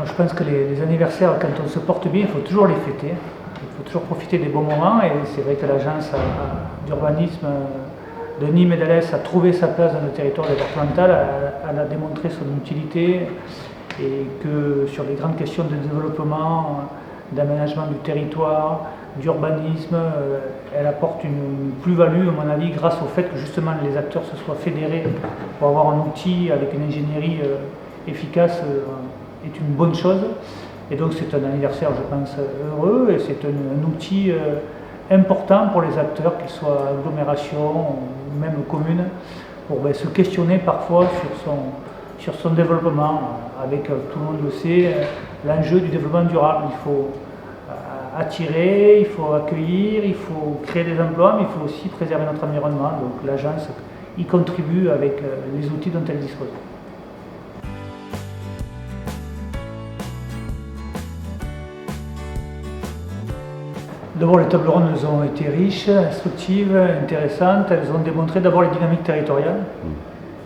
Alors, je pense que les anniversaires, quand on se porte bien, il faut toujours les fêter. Il faut toujours profiter des bons moments. Et c'est vrai que l'agence d'urbanisme de Nîmes et d'Alès a trouvé sa place dans le territoire départemental. Elle a démontré son utilité et que sur les grandes questions de développement, d'aménagement du territoire, d'urbanisme, elle apporte une plus-value, à mon avis, grâce au fait que justement les acteurs se soient fédérés pour avoir un outil avec une ingénierie efficace est une bonne chose. Et donc c'est un anniversaire, je pense, heureux et c'est un outil important pour les acteurs, qu'ils soient agglomération ou même commune, pour se questionner parfois sur son développement, avec, tout le monde le sait, l'enjeu du développement durable. Il faut attirer, il faut accueillir, il faut créer des emplois, mais il faut aussi préserver notre environnement. Donc l'agence y contribue avec les outils dont elle dispose. D'abord, les tables rondes ont été riches, instructives, intéressantes. Elles ont démontré d'abord les dynamiques territoriales,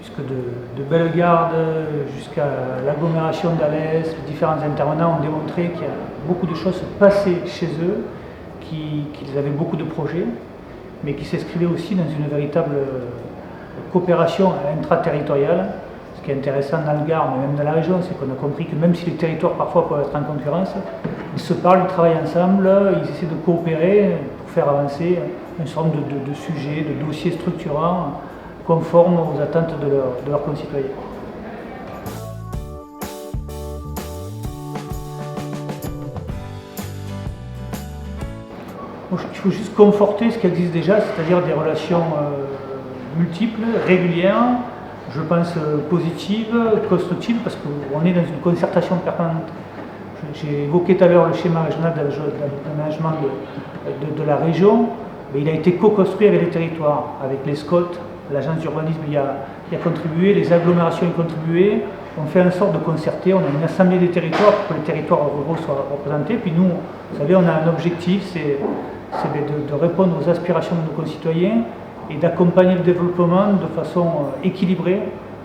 puisque de Bellegarde jusqu'à l'agglomération d'Alès, les différents intervenants ont démontré qu'il y a beaucoup de choses passées chez eux, qu'ils avaient beaucoup de projets, mais qui s'inscrivaient aussi dans une véritable coopération intraterritoriale. Ce qui est intéressant dans le Gard, mais même dans la région, c'est qu'on a compris que même si les territoires parfois peuvent être en concurrence, ils se parlent, ils travaillent ensemble, ils essaient de coopérer pour faire avancer un certain nombre de sujets, de dossiers structurants conformes aux attentes de leurs concitoyens. Il faut juste conforter ce qui existe déjà, c'est-à-dire des relations multiples, régulières, je pense positives, constructives, parce qu'on est dans une concertation permanente. J'ai évoqué tout à l'heure le schéma régional d'aménagement de la région, mais il a été co-construit avec les territoires, avec les SCOT, l'agence d'urbanisme y a contribué, les agglomérations y ont contribué. On fait en sorte de concerter, on a une assemblée des territoires pour que les territoires ruraux soient représentés. Puis nous, vous savez, on a un objectif, c'est de répondre aux aspirations de nos concitoyens et d'accompagner le développement de façon équilibrée,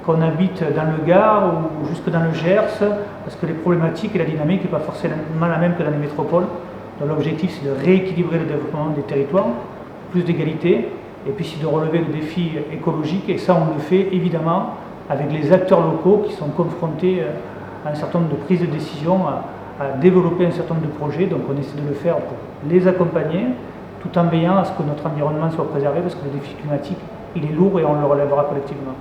qu'on habite dans le Gard ou jusque dans le Gers, parce que les problématiques et la dynamique n'est pas forcément la même que dans les métropoles. Donc l'objectif, c'est de rééquilibrer le développement des territoires, plus d'égalité, et puis c'est de relever le défi écologique, et ça on le fait évidemment avec les acteurs locaux qui sont confrontés à un certain nombre de prises de décision, à développer un certain nombre de projets. Donc on essaie de le faire pour les accompagner, tout en veillant à ce que notre environnement soit préservé, parce que le défi climatique, il est lourd et on le relèvera collectivement.